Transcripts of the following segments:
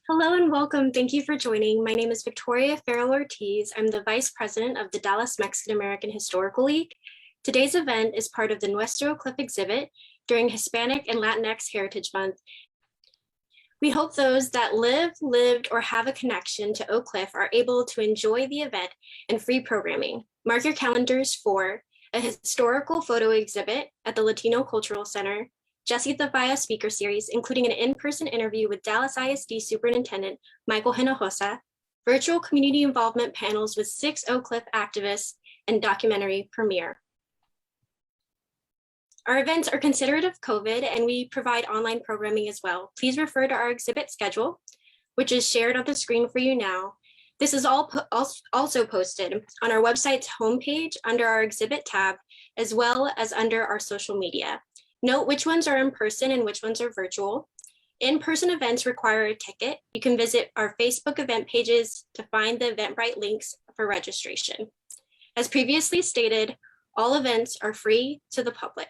Hello and welcome. Thank you for joining. My name is Victoria Farrell Ortiz. I'm the Vice President of the Dallas Mexican American Historical League. Today's event is part of the Nuestro Cliff exhibit during Hispanic and Latinx Heritage Month. We hope those that live, lived, or have a connection to Oak Cliff are able to enjoy the event and free programming. Mark your calendars for a historical photo exhibit at the Latino Cultural Center, Jesse Thafaya speaker series, including an in-person interview with Dallas ISD Superintendent Michael Hinojosa, virtual community involvement panels with 6 Oak Cliff activists, and documentary premiere. Our events are considerate of COVID, and we provide online programming as well. Please refer to our exhibit schedule, which is shared on the screen for you now. This is also posted on our website's homepage under our exhibit tab, as well as under our social media. Note which ones are in person and which ones are virtual. In-person events require a ticket. You can visit our Facebook event pages to find the Eventbrite links for registration. As previously stated, all events are free to the public.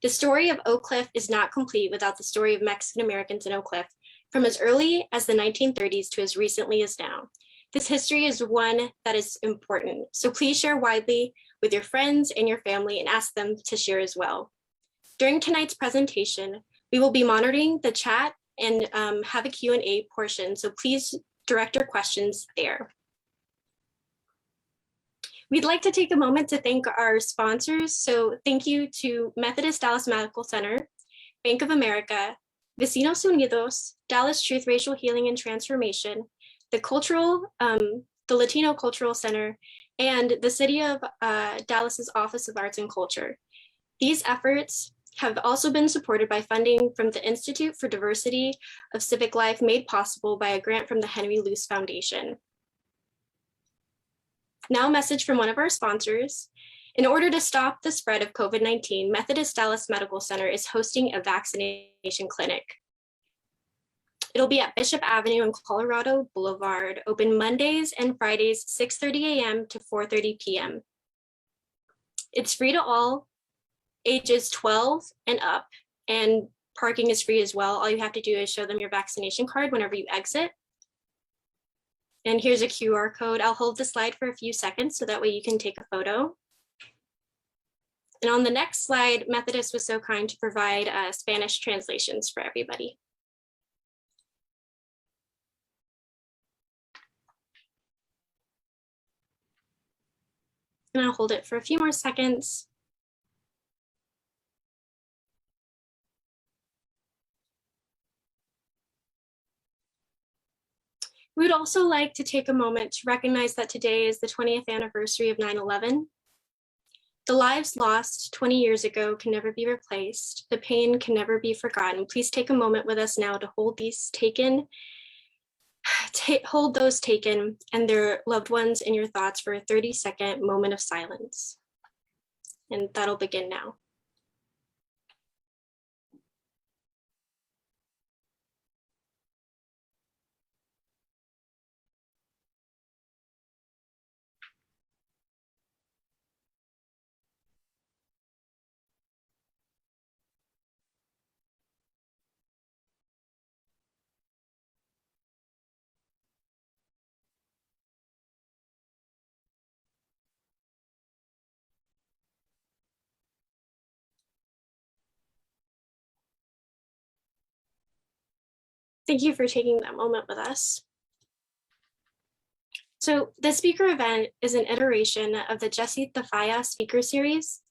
The story of Oak Cliff is not complete without the story of Mexican Americans in Oak Cliff, from as early as the 1930s to as recently as now. This history is one that is important, so please share widely with your friends and your family and ask them to share as well. During tonight's presentation, we will be monitoring the chat and have a Q&A portion, so please direct your questions there. We'd like to take a moment to thank our sponsors. So thank you to Methodist Dallas Medical Center, Bank of America, Vecinos Unidos, Dallas Truth Racial Healing and Transformation, the Latino Cultural Center, and the City of Dallas's Office of Arts and Culture. These efforts have also been supported by funding from the Institute for Diversity of Civic Life, made possible by a grant from the Henry Luce Foundation. Now a message from one of our sponsors. In order to stop the spread of COVID-19, Methodist Dallas Medical Center is hosting a vaccination clinic. It'll be at Bishop Avenue and Colorado Boulevard, open Mondays and Fridays, 6:30 a.m. to 4:30 p.m. It's free to all, ages 12 and up, and parking is free as well. All you have to do is show them your vaccination card whenever you exit. And here's a QR code. I'll hold the slide for a few seconds so that way you can take a photo. And on the next slide, Methodist was so kind to provide Spanish translations for everybody. And I'll hold it for a few more seconds. We would also like to take a moment to recognize that today is the 20th anniversary of 9/11. The lives lost 20 years ago can never be replaced. The pain can never be forgotten. Please take a moment with us now to hold those taken and their loved ones in your thoughts for a 30-second moment of silence. And that'll begin now. Thank you for taking that moment with us. So the speaker event is an iteration of the Jesse Thafaya speaker series.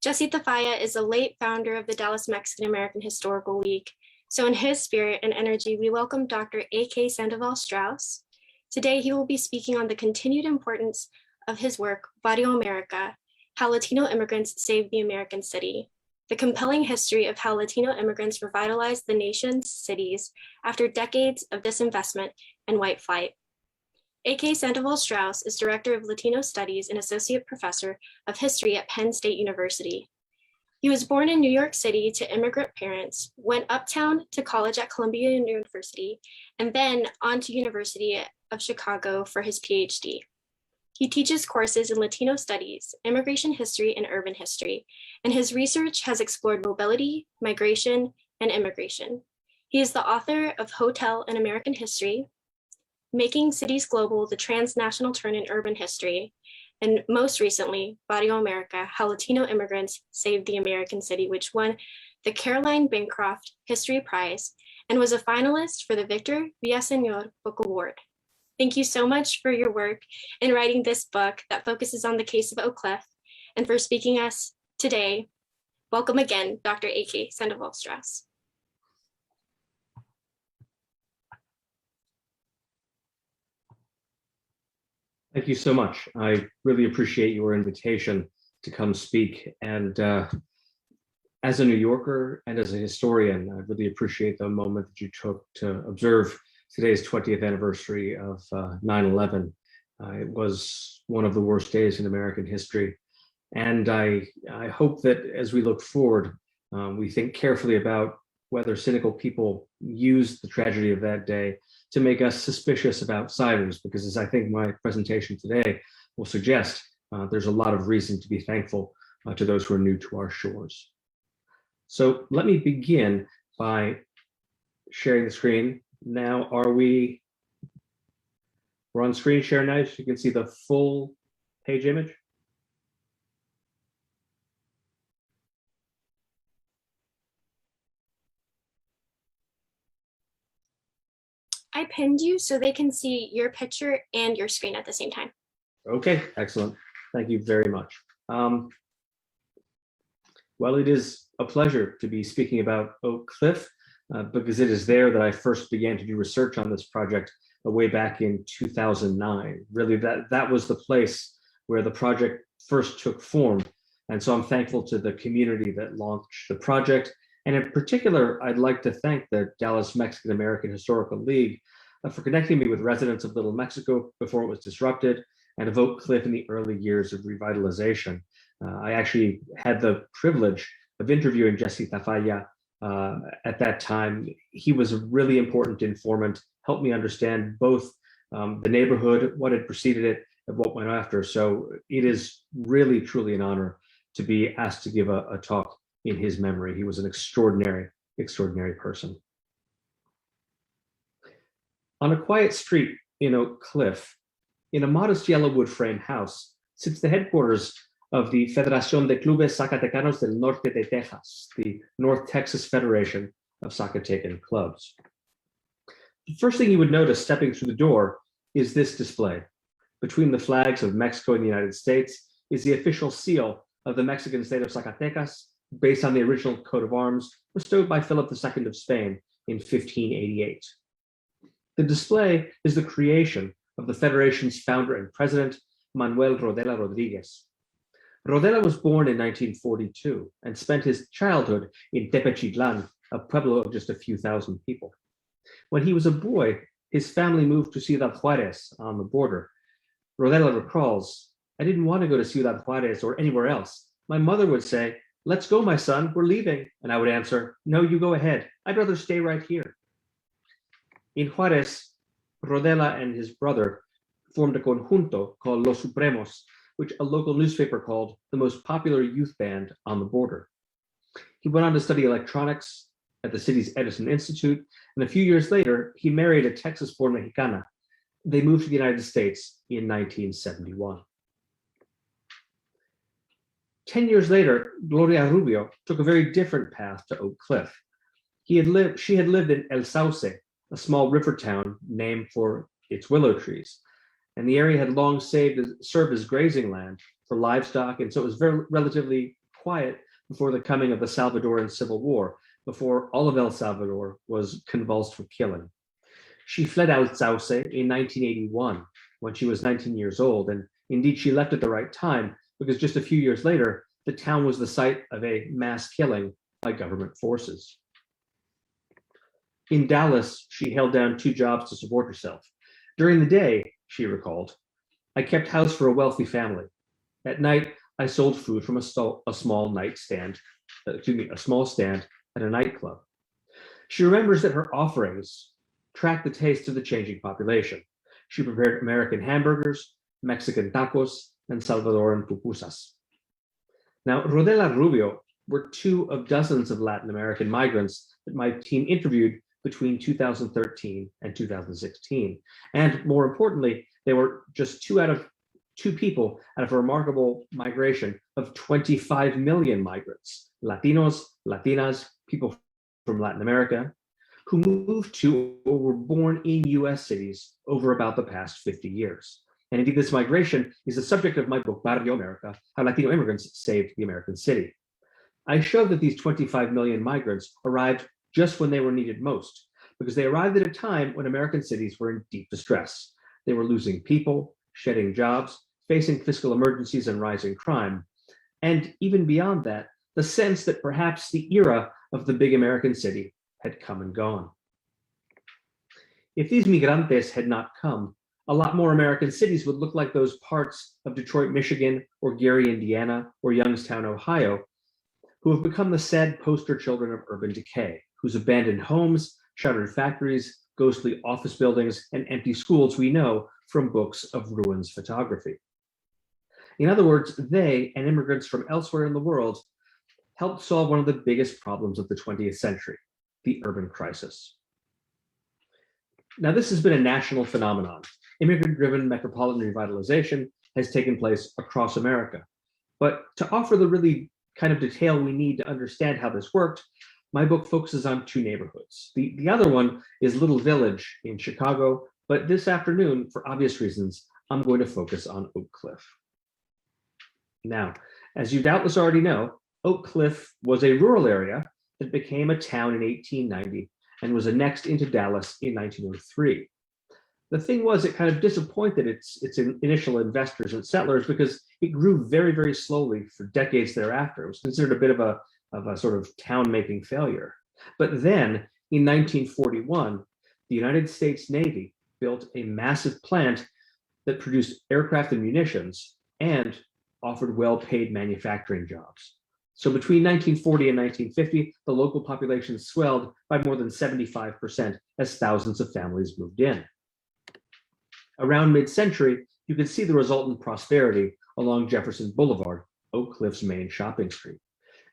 Jesse Thafaya is a late founder of the Dallas Mexican American Historical League. So in his spirit and energy, we welcome Dr. A.K. Sandoval-Strausz. Today, he will be speaking on the continued importance of his work, Barrio America, How Latino Immigrants Saved the American City, the compelling history of how Latino immigrants revitalized the nation's cities after decades of disinvestment and white flight. A.K. Sandoval-Strausz is Director of Latino Studies and Associate Professor of History at Penn State University. He was born in New York City to immigrant parents, went uptown to college at Columbia University, and then on to University of Chicago for his PhD. He teaches courses in Latino studies, immigration history, and urban history, and his research has explored mobility, migration, and immigration. He is the author of Hotel and American History, Making Cities Global, the Transnational Turn in Urban History, and most recently, Barrio America, How Latino Immigrants Saved the American City, which won the Caroline Bancroft History Prize and was a finalist for the Victor Villaseñor Book Award. Thank you so much for your work in writing this book that focuses on the case of Oak Cliff, and for speaking us today. Welcome again, Dr. A.K. Sandoval-Strausz. Thank you so much. I really appreciate your invitation to come speak. And as a New Yorker and as a historian, I really appreciate the moment that you took to observe today's 20th anniversary of 9/11. It was one of the worst days in American history. And I hope that as we look forward, we think carefully about whether cynical people use the tragedy of that day to make us suspicious of outsiders, because as I think my presentation today will suggest, there's a lot of reason to be thankful to those who are new to our shores. So let me begin by sharing the screen. Now, we're on screen share now, so you can see the full page image. I pinned you so they can see your picture and your screen at the same time. Okay, excellent. Thank you very much. Well, it is a pleasure to be speaking about Oak Cliff because it is there that I first began to do research on this project way back in 2009. Really, that was the place where the project first took form. And so I'm thankful to the community that launched the project. And in particular, I'd like to thank the Dallas Mexican American Historical League for connecting me with residents of Little Mexico before it was disrupted, and of Oak Cliff in the early years of revitalization. I actually had the privilege of interviewing Jesse Tafalla at that time. He was a really important informant, helped me understand both the neighborhood, what had preceded it, and what went after. So it is really, truly an honor to be asked to give a talk in his memory. He was an extraordinary, extraordinary person. On a quiet street in Oak Cliff, in a modest yellow wood frame house, sits the headquarters of the Federación de Clubes Zacatecanos del Norte de Texas, the North Texas Federation of Zacatecan Clubs. The first thing you would notice stepping through the door is this display. Between the flags of Mexico and the United States is the official seal of the Mexican state of Zacatecas, based on the original coat of arms bestowed by Philip II of Spain in 1588. The display is the creation of the Federation's founder and president, Manuel Rodella Rodriguez. Rodella was born in 1942 and spent his childhood in Tepechitlan, a pueblo of just a few thousand people. When he was a boy, his family moved to Ciudad Juarez on the border. Rodella recalls, "I didn't want to go to Ciudad Juarez or anywhere else. My mother would say, 'Let's go, my son, we're leaving.' And I would answer, 'No, you go ahead. I'd rather stay right here.'" In Juarez, Rodella and his brother formed a conjunto called Los Supremos, which a local newspaper called the most popular youth band on the border. He went on to study electronics at the city's Edison Institute, and a few years later, he married a Texas-born Mexicana. They moved to the United States in 1971. 10 years later, Gloria Rubio took a very different path to Oak Cliff. She had lived in El Sauce, a small river town named for its willow trees. And the area had long served as grazing land for livestock, and so it was relatively quiet before the coming of the Salvadoran Civil War, before all of El Salvador was convulsed with killing. She fled El Sauce in 1981 when she was 19 years old, and indeed she left at the right time, because just a few years later, the town was the site of a mass killing by government forces. In Dallas, she held down 2 jobs to support herself. During the day, she recalled, "I kept house for a wealthy family. At night, I sold food from a small stand at a nightclub." She remembers that her offerings tracked the taste of the changing population. She prepared American hamburgers, Mexican tacos, and Salvadoran pupusas. Now, Rodella Rubio were 2 of dozens of Latin American migrants that my team interviewed between 2013 and 2016. And more importantly, they were just two people out of a remarkable migration of 25 million migrants, Latinos, Latinas, people from Latin America, who moved to or were born in US cities over about the past 50 years. And indeed, this migration is the subject of my book, Barrio America, How Latino Immigrants Saved the American City. I show that these 25 million migrants arrived just when they were needed most, because they arrived at a time when American cities were in deep distress. They were losing people, shedding jobs, facing fiscal emergencies and rising crime. And even beyond that, the sense that perhaps the era of the big American city had come and gone. If these migrantes had not come, a lot more American cities would look like those parts of Detroit, Michigan, or Gary, Indiana, or Youngstown, Ohio, who have become the sad poster children of urban decay, whose abandoned homes, shuttered factories, ghostly office buildings, and empty schools we know from books of ruins photography. In other words, they and immigrants from elsewhere in the world helped solve one of the biggest problems of the 20th century, the urban crisis. Now, this has been a national phenomenon. Immigrant-driven metropolitan revitalization has taken place across America. But to offer the really kind of detail we need to understand how this worked, my book focuses on two neighborhoods. The other one is Little Village in Chicago, but this afternoon, for obvious reasons, I'm going to focus on Oak Cliff. Now, as you doubtless already know, Oak Cliff was a rural area that became a town in 1890 and was annexed into Dallas in 1903. The thing was, it kind of disappointed its initial investors and settlers because it grew very, very slowly for decades thereafter. It was considered a bit of a sort of town-making failure. But then, in 1941, the United States Navy built a massive plant that produced aircraft and munitions and offered well-paid manufacturing jobs. So between 1940 and 1950, the local population swelled by more than 75% as thousands of families moved in. Around mid-century, you could see the resultant prosperity along Jefferson Boulevard, Oak Cliff's main shopping street.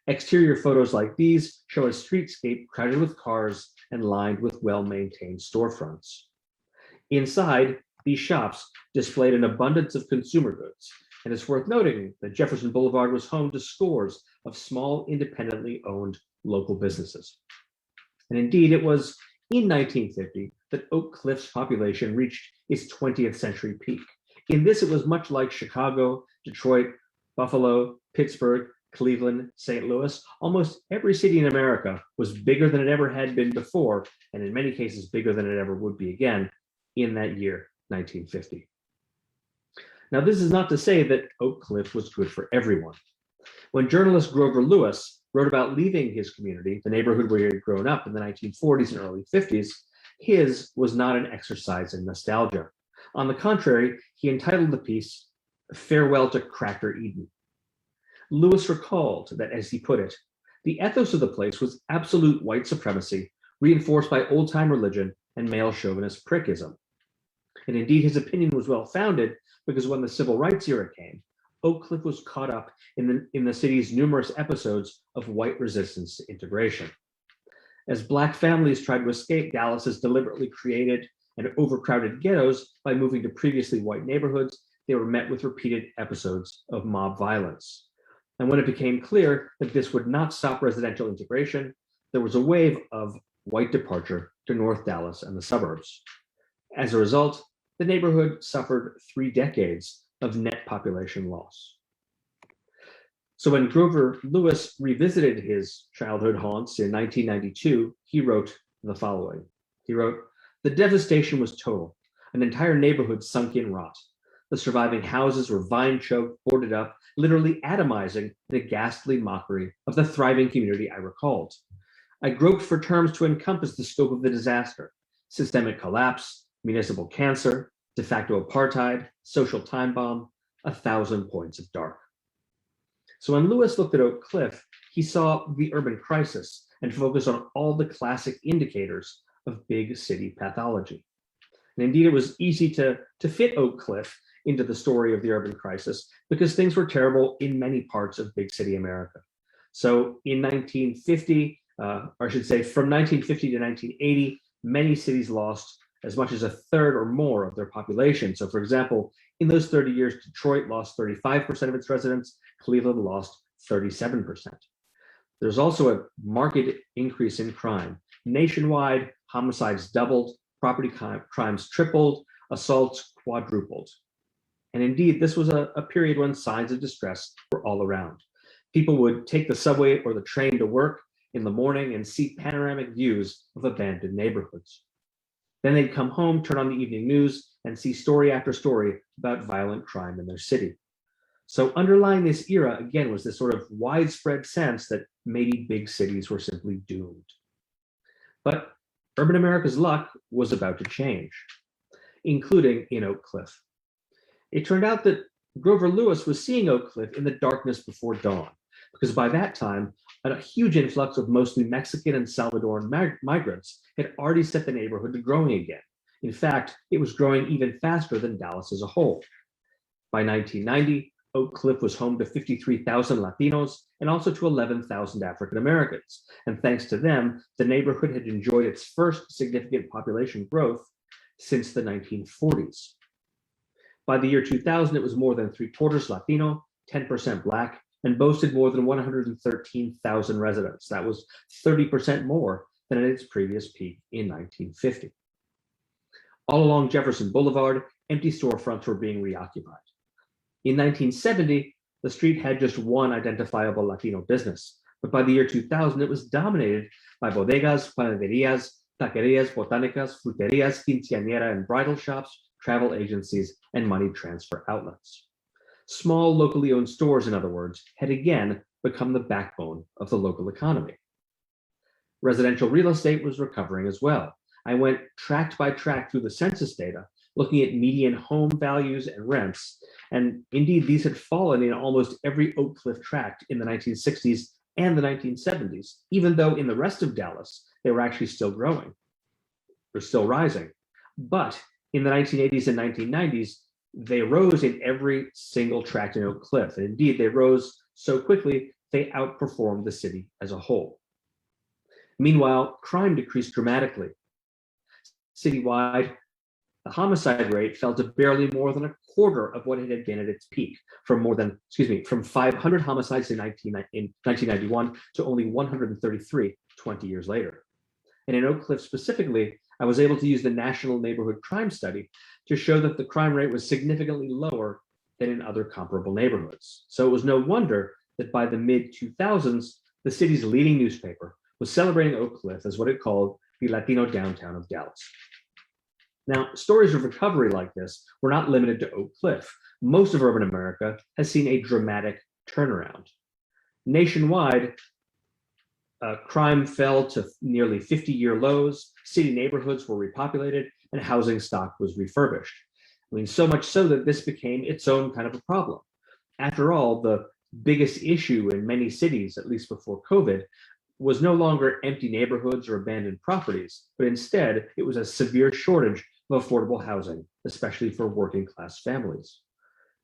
Exterior photos like these show a streetscape crowded with cars and lined with well-maintained storefronts. Inside, these shops displayed an abundance of consumer goods, and it's worth noting that Jefferson Boulevard was home to scores of small, independently owned local businesses. And indeed, it was in 1950 that Oak Cliff's population reached its 20th century peak. In this, it was much like Chicago, Detroit, Buffalo, Pittsburgh, Cleveland, St. Louis. Almost every city in America was bigger than it ever had been before, and in many cases bigger than it ever would be again in that year, 1950. Now, this is not to say that Oak Cliff was good for everyone. When journalist Grover Lewis wrote about leaving his community, the neighborhood where he had grown up in the 1940s and early 50s, his was not an exercise in nostalgia. On the contrary, he entitled the piece, "Farewell to Cracker Eden." Lewis recalled that, as he put it, the ethos of the place was absolute white supremacy, reinforced by old-time religion and male chauvinist prickism. And indeed, his opinion was well-founded because when the civil rights era came, Oak Cliff was caught up in the city's numerous episodes of white resistance to integration. As Black families tried to escape Dallas's deliberately created and overcrowded ghettos by moving to previously white neighborhoods, they were met with repeated episodes of mob violence. And when it became clear that this would not stop residential integration, there was a wave of white departure to North Dallas and the suburbs. As a result, the neighborhood suffered 3 decades of net population loss. So when Grover Lewis revisited his childhood haunts in 1992, he wrote the following. He wrote, "The devastation was total. An entire neighborhood sunk in rot. The surviving houses were vine-choked, boarded up, literally atomizing in a ghastly mockery of the thriving community I recalled. I groped for terms to encompass the scope of the disaster: systemic collapse, municipal cancer, de facto apartheid, social time bomb, 1,000 points of dark." So when Lewis looked at Oak Cliff, he saw the urban crisis and focused on all the classic indicators of big city pathology. And indeed, it was easy to fit Oak Cliff into the story of the urban crisis because things were terrible in many parts of big city America. So in 1950, or I should say from 1950 to 1980, many cities lost as much as a third or more of their population. So for example, in those 30 years, Detroit lost 35% of its residents, Cleveland lost 37%. There's also a marked increase in crime. Nationwide, homicides doubled, property crimes tripled, assaults quadrupled. And indeed, this was a period when signs of distress were all around. People would take the subway or the train to work in the morning and see panoramic views of abandoned neighborhoods. Then they'd come home, turn on the evening news, and see story after story about violent crime in their city. So underlying this era, again, was this sort of widespread sense that maybe big cities were simply doomed. But urban America's luck was about to change, including in Oak Cliff. It turned out that Grover Lewis was seeing Oak Cliff in the darkness before dawn, because by that time, a huge influx of mostly Mexican and Salvadoran migrants had already set the neighborhood to growing again. In fact, it was growing even faster than Dallas as a whole. By 1990, Oak Cliff was home to 53,000 Latinos and also to 11,000 African Americans. And thanks to them, the neighborhood had enjoyed its first significant population growth since the 1940s. By the year 2000, it was more than 3/4 Latino, 10% Black, and boasted more than 113,000 residents. That was 30% more than at its previous peak in 1950. All along Jefferson Boulevard, empty storefronts were being reoccupied. In 1970, the street had just one identifiable Latino business, but by the year 2000, it was dominated by bodegas, panaderias, taquerias, botanicas, fruterias, quinceañera and bridal shops, travel agencies, and money transfer outlets. Small locally owned stores, in other words, had again become the backbone of the local economy. Residential real estate was recovering as well. I went tract by tract through the census data, looking at median home values and rents, and indeed these had fallen in almost every Oak Cliff tract in the 1960s and the 1970s, even though in the rest of Dallas, they were actually still growing, or still rising. But in the 1980s and 1990s, they rose in every single tract in Oak Cliff. And indeed, they rose so quickly, they outperformed the city as a whole. Meanwhile, crime decreased dramatically. Citywide, the homicide rate fell to barely more than a quarter of what it had been at its peak, from 500 homicides in 1991 to only 133 20 years later. And in Oak Cliff specifically, I was able to use the National Neighborhood Crime Study to show that the crime rate was significantly lower than in other comparable neighborhoods. So it was no wonder that by the mid-2000s, the city's leading newspaper was celebrating Oak Cliff as what it called the Latino downtown of Dallas. Now, stories of recovery like this were not limited to Oak Cliff. Most of urban America has seen a dramatic turnaround. Nationwide, crime fell to nearly 50-year lows, city neighborhoods were repopulated, and housing stock was refurbished. I mean, so much so that this became its own kind of a problem. After all, the biggest issue in many cities, at least before COVID, was no longer empty neighborhoods or abandoned properties, but instead it was a severe shortage of affordable housing, especially for working class families.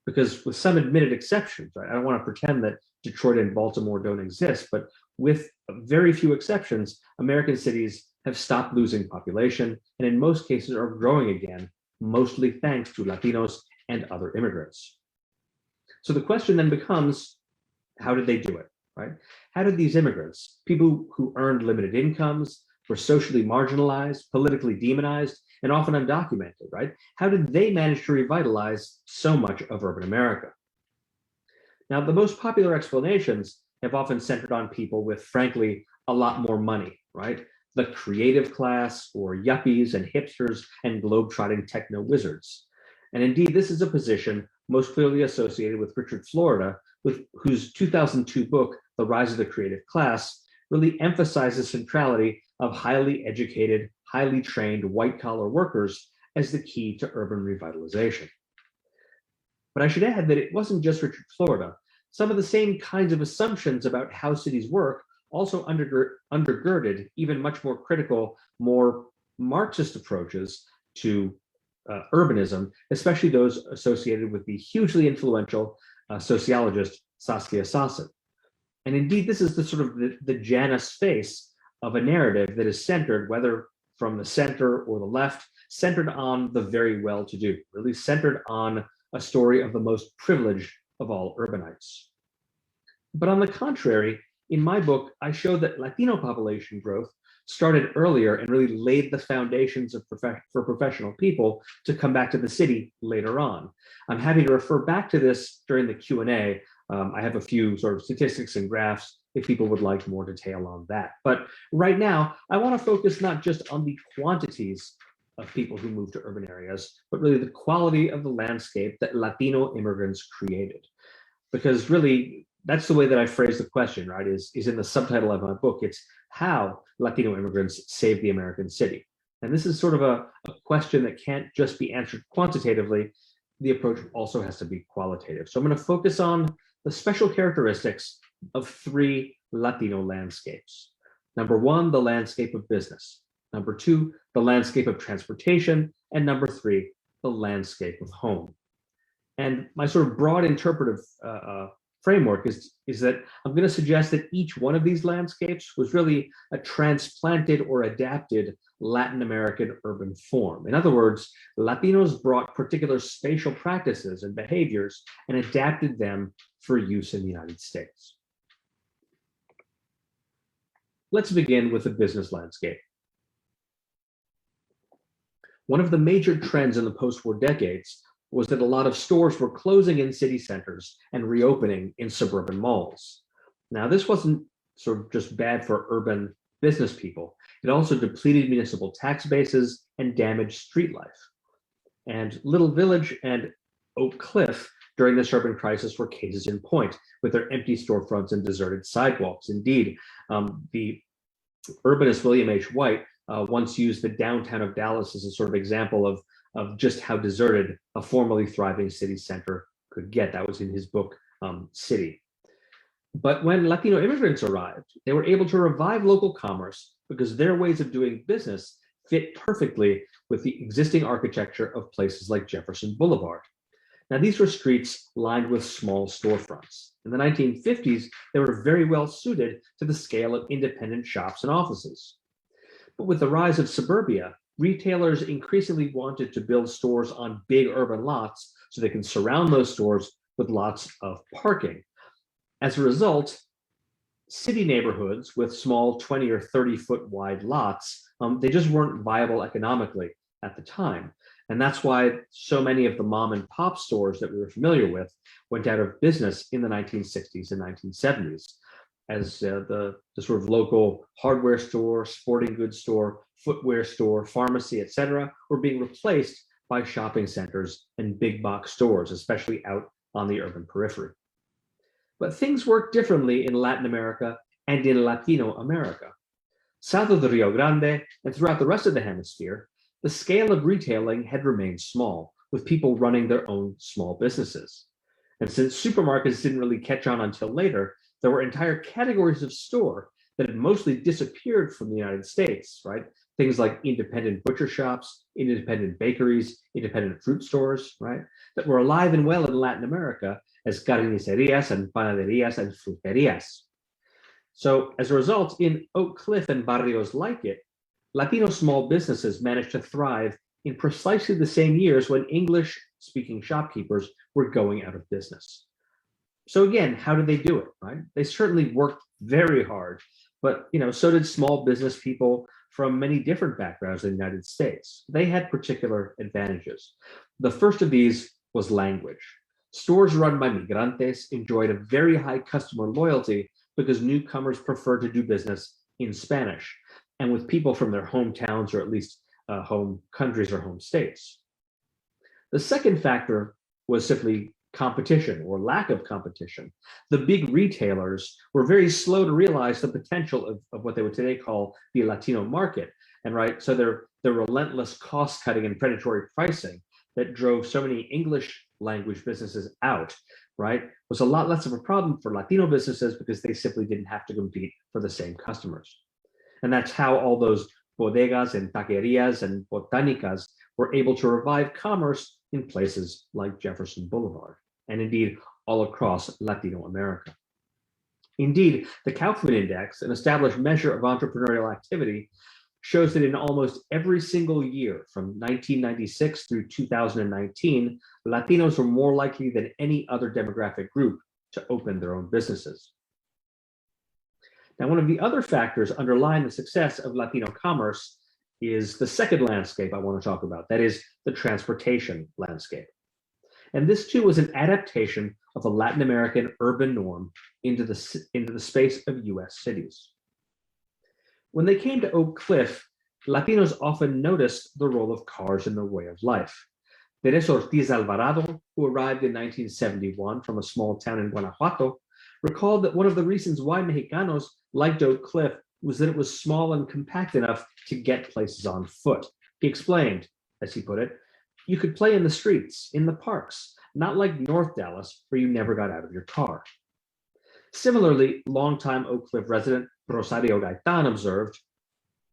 Because with some admitted exceptions, right? I don't want to pretend that Detroit and Baltimore don't exist, but with very few exceptions, American cities have stopped losing population and in most cases are growing again, mostly thanks to Latinos and other immigrants. So the question then becomes, how did they do it, right? How did these immigrants, people who earned limited incomes, were socially marginalized, politically demonized, and often undocumented, right? How did they manage to revitalize so much of urban America? Now, the most popular explanations have often centered on people with, frankly, a lot more money, right? The creative class, or yuppies and hipsters and globe-trotting techno wizards. And indeed, this is a position most clearly associated with Richard Florida, whose 2002 book, The Rise of the Creative Class, really emphasizes centrality of highly educated, highly trained white-collar workers as the key to urban revitalization. But I should add that it wasn't just Richard Florida. Some of the same kinds of assumptions about how cities work also undergirded even much more critical, more Marxist approaches to urbanism, especially those associated with the hugely influential sociologist Saskia Sassen. And indeed, this is the sort of the Janus face of a narrative that is centered, whether from the center or the left, centered on the very well-to-do, really centered on a story of the most privileged of all urbanites. But on the contrary, in my book, I show that Latino population growth started earlier and really laid the foundations for professional people to come back to the city later on. I'm happy to refer back to this during the Q&A. I have a few sort of statistics and graphs if people would like more detail on that. But right now, I want to focus not just on the quantities of people who move to urban areas, but really the quality of the landscape that Latino immigrants created. Because really, that's the way that I phrase the question, right, is in the subtitle of my book. It's how Latino immigrants saved the American city. And this is sort of a question that can't just be answered quantitatively. The approach also has to be qualitative. So I'm going to focus on the special characteristics of 3 Latino landscapes. Number 1, the landscape of business. Number 2, the landscape of transportation. And number 3, the landscape of home. And my sort of broad interpretive framework is that I'm going to suggest that each one of these landscapes was really a transplanted or adapted Latin American urban form. In other words, Latinos brought particular spatial practices and behaviors and adapted them for use in the United States. Let's begin with the business landscape. One of the major trends in the post-war decades was that a lot of stores were closing in city centers and reopening in suburban malls. Now, this wasn't sort of just bad for urban business people. It also depleted municipal tax bases and damaged street life. And Little Village and Oak Cliff during this urban crisis were cases in point, with their empty storefronts and deserted sidewalks. Indeed, the urbanist William H. White once used the downtown of Dallas as a sort of example of just how deserted a formerly thriving city center could get. That was in his book, City. But when Latino immigrants arrived, they were able to revive local commerce because their ways of doing business fit perfectly with the existing architecture of places like Jefferson Boulevard. Now, these were streets lined with small storefronts. In the 1950s, they were very well suited to the scale of independent shops and offices. But with the rise of suburbia, retailers increasingly wanted to build stores on big urban lots so they can surround those stores with lots of parking. As a result, city neighborhoods with small 20 or 30-foot wide lots, they just weren't viable economically at the time. And that's why so many of the mom and pop stores that we were familiar with went out of business in the 1960s and 1970s. As the sort of local hardware store, sporting goods store, footwear store, pharmacy, etc., were being replaced by shopping centers and big box stores, especially out on the urban periphery. But things work differently in Latin America and in Latino America. South of the Rio Grande and throughout the rest of the hemisphere, the scale of retailing had remained small, with people running their own small businesses. And since supermarkets didn't really catch on until later, there were entire categories of store that had mostly disappeared from the United States, right? Things like independent butcher shops, independent bakeries, independent fruit stores, right? That were alive and well in Latin America as carnicerias and panaderias and fruterias. So as a result, in Oak Cliff and barrios like it, Latino small businesses managed to thrive in precisely the same years when English-speaking shopkeepers were going out of business. So again, how did they do it, right? They certainly worked very hard, but so did small business people from many different backgrounds in the United States. They had particular advantages. The first of these was language. Stores run by migrantes enjoyed a very high customer loyalty because newcomers preferred to do business in Spanish and with people from their hometowns or at least home countries or home states. The second factor was simply competition or lack of competition. The big retailers were very slow to realize the potential of what they would today call the Latino market. And right, so their relentless cost cutting and predatory pricing that drove so many English language businesses out, right, was a lot less of a problem for Latino businesses because they simply didn't have to compete for the same customers. And that's how all those bodegas and taquerias and botanicas were able to revive commerce in places like Jefferson Boulevard, and indeed all across Latino America. Indeed, the Kaufman Index, an established measure of entrepreneurial activity, shows that in almost every single year from 1996 through 2019, Latinos were more likely than any other demographic group to open their own businesses. Now, one of the other factors underlying the success of Latino commerce is the second landscape I want to talk about, that is the transportation landscape. And this too was an adaptation of a Latin American urban norm into the space of US cities. When they came to Oak Cliff, Latinos often noticed the role of cars in their way of life. Teresa Ortiz Alvarado, who arrived in 1971 from a small town in Guanajuato, recalled that one of the reasons why Mexicanos liked Oak Cliff was that it was small and compact enough to get places on foot. He explained, as he put it, you could play in the streets, in the parks, not like North Dallas, where you never got out of your car. Similarly, longtime Oak Cliff resident Rosario Gaitan observed,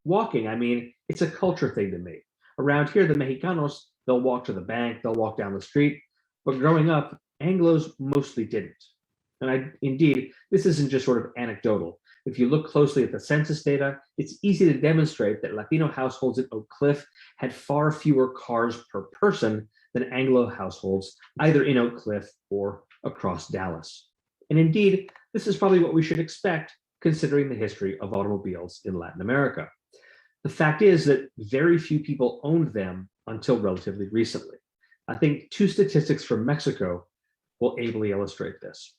walking, it's a culture thing to me. Around here, the Mexicanos, they'll walk to the bank, they'll walk down the street, but growing up, Anglos mostly didn't. And indeed, this isn't just sort of anecdotal. If you look closely at the census data, it's easy to demonstrate that Latino households in Oak Cliff had far fewer cars per person than Anglo households, either in Oak Cliff or across Dallas. And indeed, this is probably what we should expect considering the history of automobiles in Latin America. The fact is that very few people owned them until relatively recently. I think two statistics from Mexico will ably illustrate this.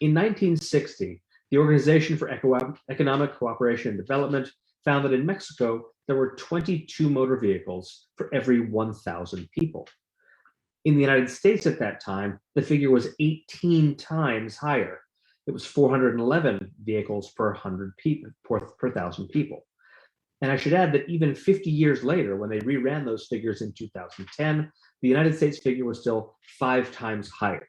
In 1960, the Organization for Economic Cooperation and Development found that in Mexico, there were 22 motor vehicles for every 1,000 people. In the United States at that time, the figure was 18 times higher. It was 411 vehicles per 1,000 people. And I should add that even 50 years later, when they reran those figures in 2010, the United States figure was still 5 times higher.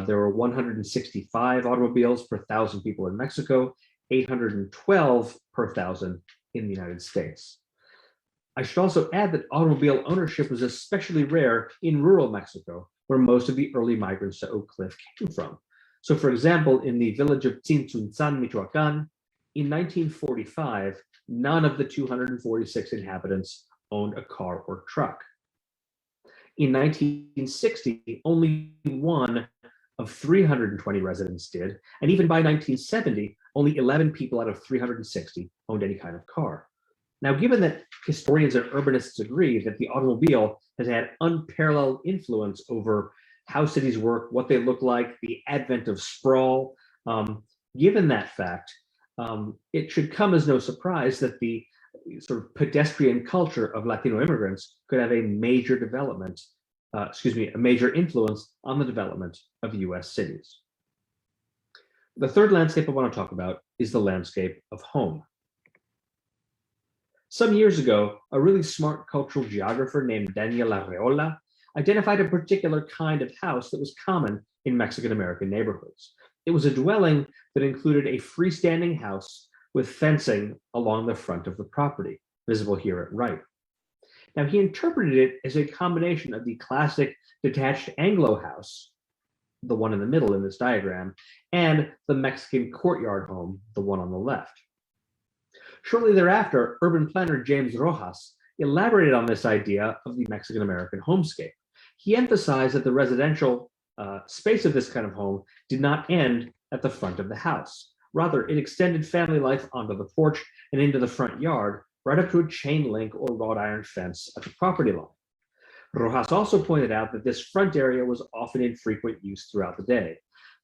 There were 165 automobiles per 1,000 people in Mexico, 812 per 1,000 in the United States. I should also add that automobile ownership was especially rare in rural Mexico, where most of the early migrants to Oak Cliff came from. So for example, in the village of Tzintzuntzan, Michoacan, in 1945, none of the 246 inhabitants owned a car or truck. In 1960, only one of 320 residents did, and even by 1970, only 11 people out of 360 owned any kind of car. Now, given that historians and urbanists agree that the automobile has had unparalleled influence over how cities work, what they look like, the advent of sprawl, given that fact, it should come as no surprise that the sort of pedestrian culture of Latino immigrants could have a major a major influence on the development of US cities. The third landscape I want to talk about is the landscape of home. Some years ago, a really smart cultural geographer named Daniel Rodella identified a particular kind of house that was common in Mexican American neighborhoods. It was a dwelling that included a freestanding house with fencing along the front of the property, visible here at right. Now, he interpreted it as a combination of the classic detached Anglo house, the one in the middle in this diagram, and the Mexican courtyard home, the one on the left. Shortly thereafter, urban planner James Rojas elaborated on this idea of the Mexican American homescape. He emphasized that the residential space of this kind of home did not end at the front of the house. Rather, it extended family life onto the porch and into the front yard, right up to a chain link or wrought iron fence at the property line. Rojas also pointed out that this front area was often in frequent use throughout the day.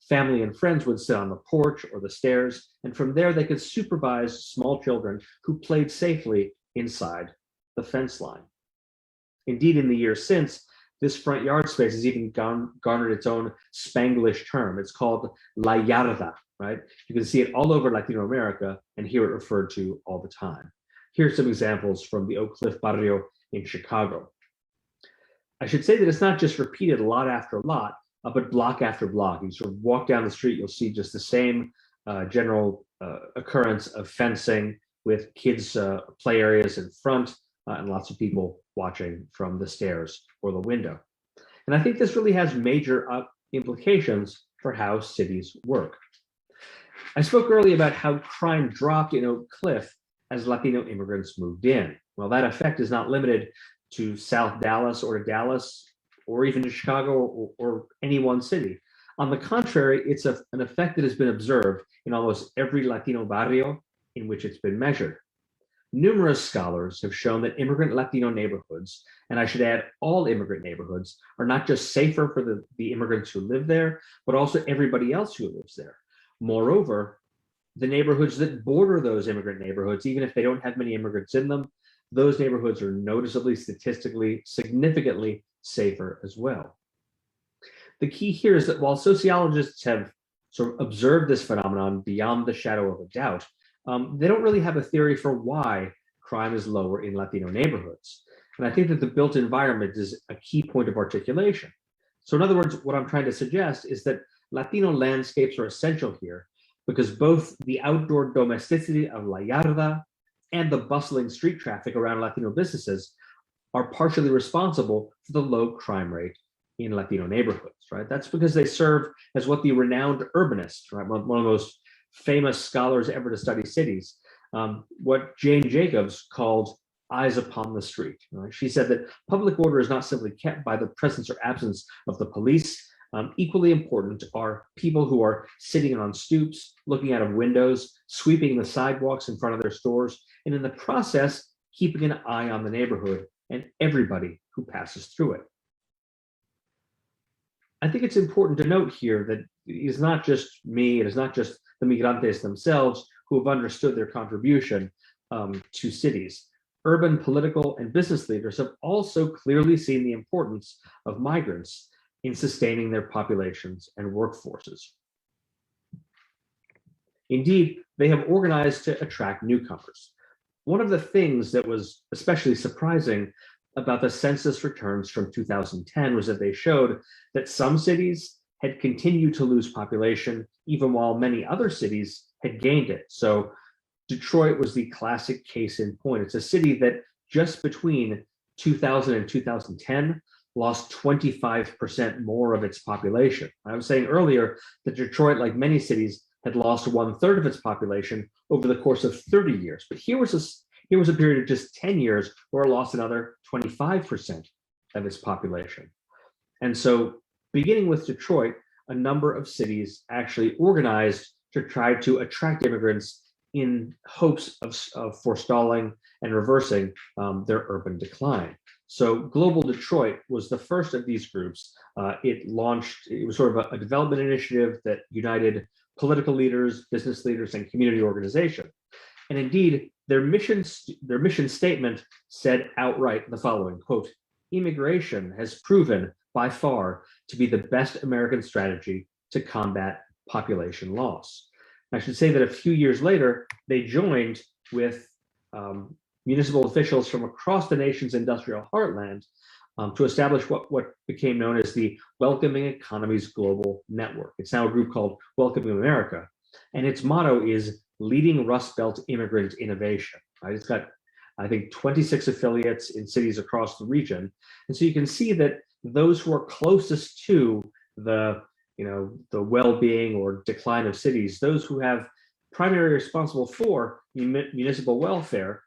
Family and friends would sit on the porch or the stairs, and from there they could supervise small children who played safely inside the fence line. Indeed, in the years since, this front yard space has even garnered its own Spanglish term. It's called La Yarda, right? You can see it all over Latino America and hear it referred to all the time. Here are some examples from the Oak Cliff Barrio in Chicago. I should say that it's not just repeated lot after lot, but block after block. You sort of walk down the street, you'll see just the same general occurrence of fencing with kids' play areas in front and lots of people watching from the stairs or the window. And I think this really has major implications for how cities work. I spoke earlier about how crime dropped in Oak Cliff as Latino immigrants moved in. Well, that effect is not limited to South Dallas or to Dallas or even to Chicago or any one city. On the contrary, it's an effect that has been observed in almost every Latino barrio in which it's been measured. Numerous scholars have shown that immigrant Latino neighborhoods, and I should add all immigrant neighborhoods, are not just safer for the immigrants who live there, but also everybody else who lives there. Moreover, the neighborhoods that border those immigrant neighborhoods, even if they don't have many immigrants in them, those neighborhoods are noticeably, statistically, significantly safer as well. The key here is that while sociologists have sort of observed this phenomenon beyond the shadow of a doubt, they don't really have a theory for why crime is lower in Latino neighborhoods. And I think that the built environment is a key point of articulation. So in other words, what I'm trying to suggest is that Latino landscapes are essential here because both the outdoor domesticity of La Yarda and the bustling street traffic around Latino businesses are partially responsible for the low crime rate in Latino neighborhoods, right? That's because they serve as what the renowned urbanist, right, one of the most famous scholars ever to study cities, what Jane Jacobs called eyes upon the street. Right? She said that public order is not simply kept by the presence or absence of the police. Equally important are people who are sitting on stoops, looking out of windows, sweeping the sidewalks in front of their stores, and in the process, keeping an eye on the neighborhood and everybody who passes through it. I think it's important to note here that it is not just me, it is not just the migrantes themselves who have understood their contribution to cities. Urban political and business leaders have also clearly seen the importance of migrants in sustaining their populations and workforces. Indeed, they have organized to attract newcomers. One of the things that was especially surprising about the census returns from 2010 was that they showed that some cities had continued to lose population even while many other cities had gained it. So Detroit was the classic case in point. It's a city that just between 2000 and 2010 lost 25% more of its population. I was saying earlier that Detroit, like many cities, had lost 1/3 of its population over the course of 30 years. But here was a period of just 10 years where it lost another 25% of its population. And so beginning with Detroit, a number of cities actually organized to try to attract immigrants in hopes of forestalling and reversing their urban decline. So Global Detroit was the first of these groups. It was sort of a development initiative that united political leaders, business leaders, and community organization. And indeed, their mission statement said outright the following, quote, "Immigration has proven by far to be the best American strategy to combat population loss." I should say that a few years later, they joined with municipal officials from across the nation's industrial heartland to establish what became known as the Welcoming Economies Global Network. It's now a group called Welcoming America, and its motto is leading Rust Belt immigrant innovation. Right? It's got, I think, 26 affiliates in cities across the region. And so you can see that those who are closest to the well-being or decline of cities, those who have primarily responsible for municipal welfare,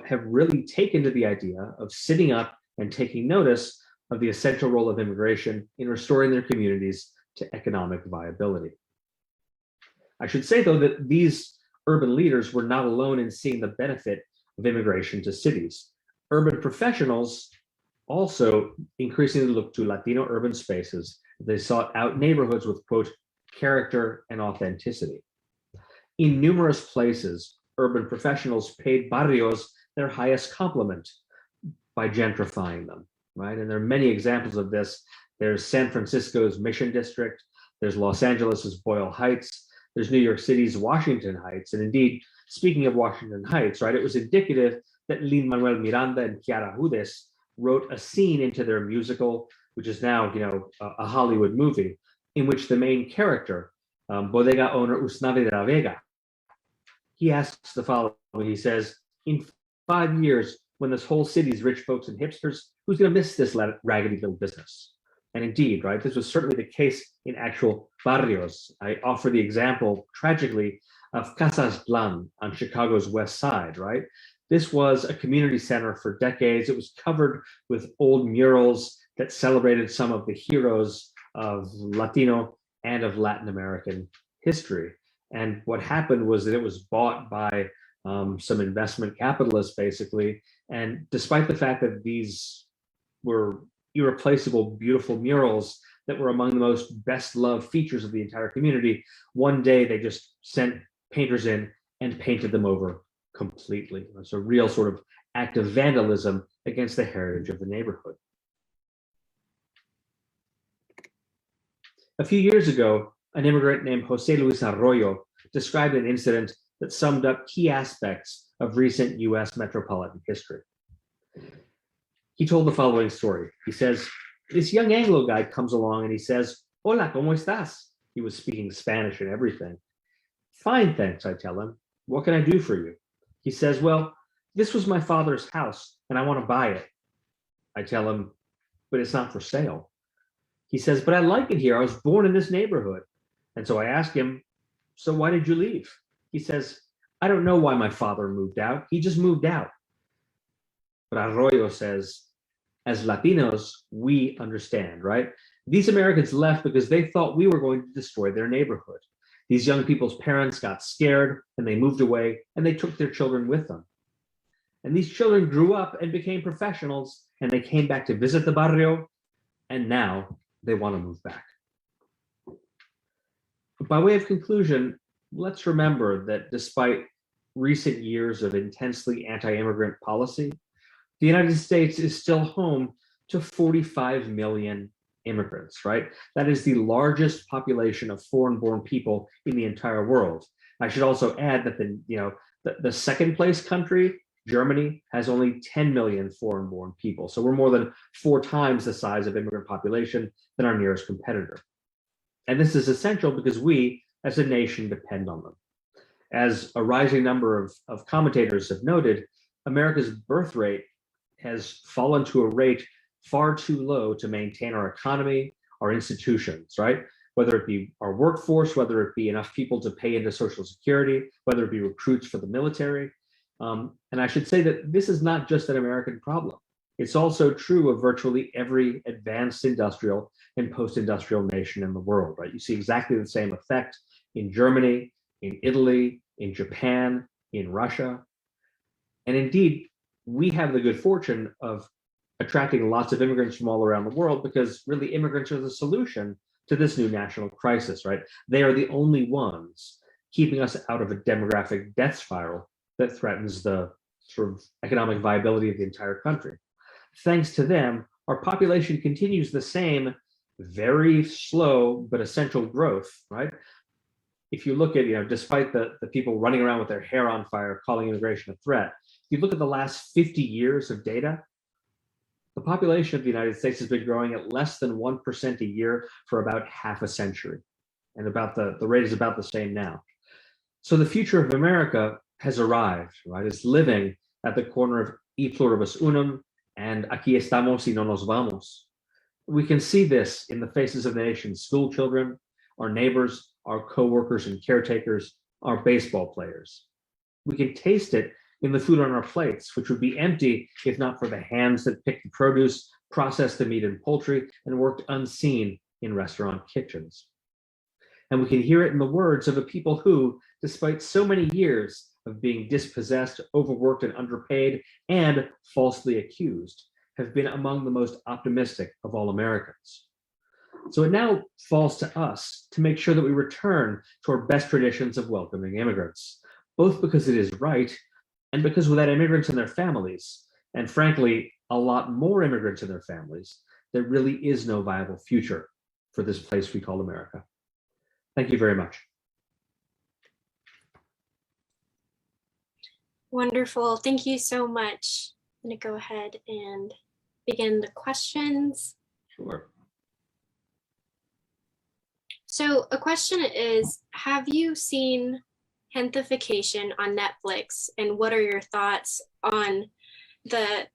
have really taken to the idea of sitting up and taking notice of the essential role of immigration in restoring their communities to economic viability. I should say, though, that these urban leaders were not alone in seeing the benefit of immigration to cities. Urban professionals also increasingly looked to Latino urban spaces. They sought out neighborhoods with, quote, character and authenticity. In numerous places, urban professionals paid barrios their highest compliment by gentrifying them, right? And there are many examples of this. There's San Francisco's Mission District, there's Los Angeles's Boyle Heights, there's New York City's Washington Heights. And indeed, speaking of Washington Heights, right, it was indicative that Lin-Manuel Miranda and Chiara Hudes wrote a scene into their musical, which is now, a Hollywood movie, in which the main character, bodega owner Usnave de la Vega, he asks the following. He says, in 5 years, when this whole city's rich folks and hipsters, who's going to miss this raggedy little business? And indeed, right, this was certainly the case in actual barrios. I offer the example, tragically, of Casas Blan on Chicago's west side, right? This was a community center for decades. It was covered with old murals that celebrated some of the heroes of Latino and of Latin American history. And what happened was that it was bought by some investment capitalists, basically. And despite the fact that these were irreplaceable, beautiful murals that were among the most best-loved features of the entire community, one day they just sent painters in and painted them over completely. It's a real sort of act of vandalism against the heritage of the neighborhood. A few years ago, an immigrant named Jose Luis Arroyo described an incident that summed up key aspects of recent US metropolitan history. He told the following story. He says, this young Anglo guy comes along and he says, "Hola, ¿cómo estás?" He was speaking Spanish and everything. "Fine, thanks," I tell him. "What can I do for you?" He says, "Well, this was my father's house and I want to buy it." I tell him, "But it's not for sale." He says, "But I like it here. I was born in this neighborhood." And so I ask him, "So why did you leave?" He says, "I don't know why my father moved out. He just moved out." But Arroyo says, as Latinos, we understand, right? These Americans left because they thought we were going to destroy their neighborhood. These young people's parents got scared and they moved away and they took their children with them. And these children grew up and became professionals and they came back to visit the barrio and now they want to move back. But by way of conclusion, let's remember that despite recent years of intensely anti-immigrant policy, the United States is still home to 45 million immigrants, right? That is the largest population of foreign-born people in the entire world. I should also add that the second place country, Germany, has only 10 million foreign-born people. So we're more than 4 times the size of immigrant population than our nearest competitor. And this is essential because we, as a nation, depend on them. As a rising number of commentators have noted, America's birth rate has fallen to a rate far too low to maintain our economy, our institutions, right? Whether it be our workforce, whether it be enough people to pay into Social Security, whether it be recruits for the military. And I should say that this is not just an American problem. It's also true of virtually every advanced industrial and post-industrial nation in the world, right? You see exactly the same effect in Germany, in Italy, in Japan, in Russia. And indeed, we have the good fortune of attracting lots of immigrants from all around the world because really immigrants are the solution to this new national crisis, right? They are the only ones keeping us out of a demographic death spiral that threatens the sort of economic viability of the entire country. Thanks to them, our population continues the same very slow but essential growth, right? If you look at, despite the people running around with their hair on fire calling immigration a threat, if you look at the last 50 years of data, the population of the United States has been growing at less than 1% a year for about half a century. And about the rate is about the same now. So the future of America has arrived, right? It's living at the corner of E pluribus unum and aquí estamos y no nos vamos. We can see this in the faces of the nation's school children, our neighbors, our co-workers and caretakers, our baseball players. We can taste it in the food on our plates, which would be empty if not for the hands that picked the produce, processed the meat and poultry, and worked unseen in restaurant kitchens. And we can hear it in the words of a people who, despite so many years of being dispossessed, overworked, and underpaid, and falsely accused, have been among the most optimistic of all Americans. So it now falls to us to make sure that we return to our best traditions of welcoming immigrants, both because it is right and because without immigrants and their families, and frankly, a lot more immigrants and their families, there really is no viable future for this place we call America. Thank you very much. Wonderful. Thank you so much. I'm going to go ahead and begin the questions. Sure. So a question is, have you seen Gentrification on Netflix, and what are your thoughts on the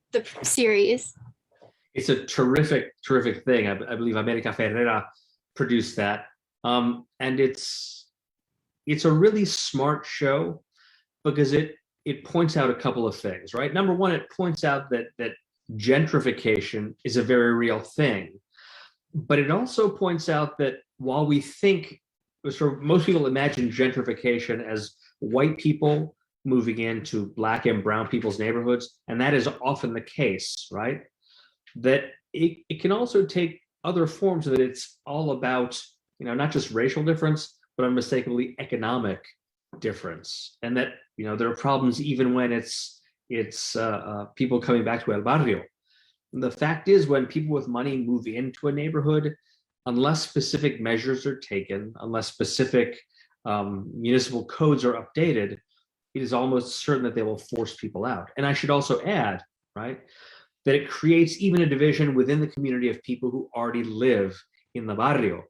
series? It's a terrific thing. I believe America Ferrera produced that. And it's it's a really smart show because it points out a couple of things, right? Number one, it points out that gentrification is a very real thing, but it also points out that while we think, sort of, most people imagine gentrification as white people moving into Black and brown people's neighborhoods, and that is often the case, right? That it can also take other forms, that it's all about, not just racial difference, but unmistakably economic difference, and that there are problems even when it's people coming back to El Barrio. And the fact is, when people with money move into a neighborhood, unless specific measures are taken, unless specific municipal codes are updated, it is almost certain that they will force people out. And I should also add, right, that it creates even a division within the community of people who already live in the barrio,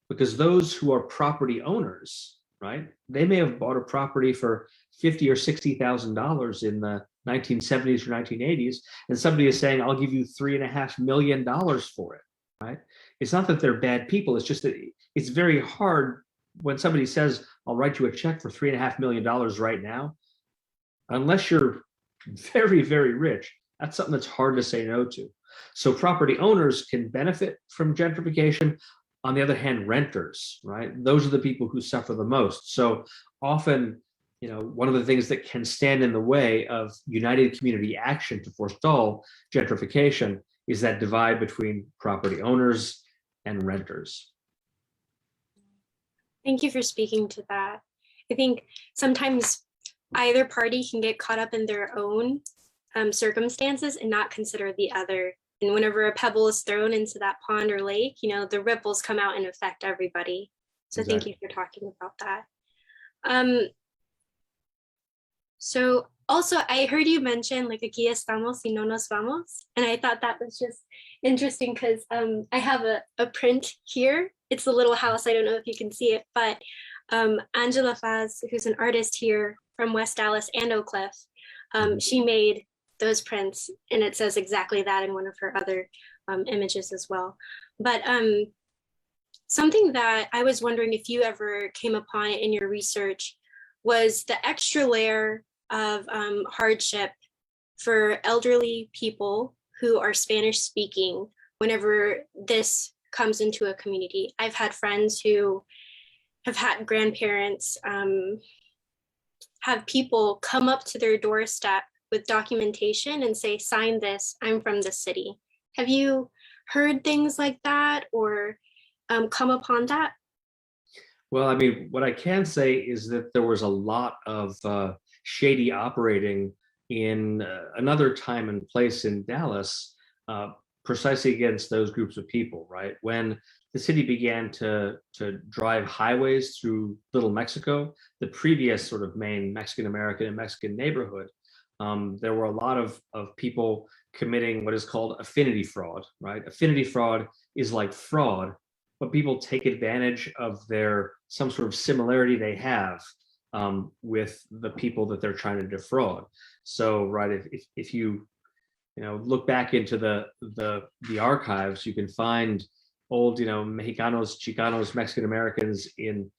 because those who are property owners, right, they may have bought a property for $50,000 or $60,000 in the 1970s or 1980s, and somebody is saying, I'll give you $3.5 million for it, right? It's not that they're bad people, it's just that it's very hard when somebody says, I'll write you a check for $3.5 million right now. Unless you're very, very rich, that's something that's hard to say no to. So property owners can benefit from gentrification. On the other hand, renters, right? Those are the people who suffer the most. So often, one of the things that can stand in the way of united community action to forestall gentrification is that divide between property owners and renters. Thank you for speaking to that. I think sometimes either party can get caught up in their own circumstances and not consider the other. And whenever a pebble is thrown into that pond or lake, the ripples come out and affect everybody. So Exactly. Thank you for talking about that. So also, I heard you mention like aquí estamos y no nos vamos. And I thought that was just interesting because I have a print here. It's a little house. I don't know if you can see it, but Angela Faz, who's an artist here from West Dallas and Oak Cliff, she made those prints, and it says exactly that in one of her other images as well. But something that I was wondering if you ever came upon it in your research was the extra layer of hardship for elderly people who are Spanish speaking whenever this comes into a community. I've had friends who have had grandparents have people come up to their doorstep with documentation and say, sign this, I'm from the city. Have you heard things like that or come upon that? Well, I mean, what I can say is that there was a lot of shady operating in another time and place in Dallas, precisely against those groups of people, right? When the city began to drive highways through Little Mexico, the previous sort of main Mexican-American and Mexican neighborhood, there were a lot of people committing what is called affinity fraud, right? Affinity fraud is like fraud, but people take advantage of some sort of similarity they have with the people that they're trying to defraud. So, right, if you look back into the archives, you can find old Mexicanos, Chicanos, Mexican Americans in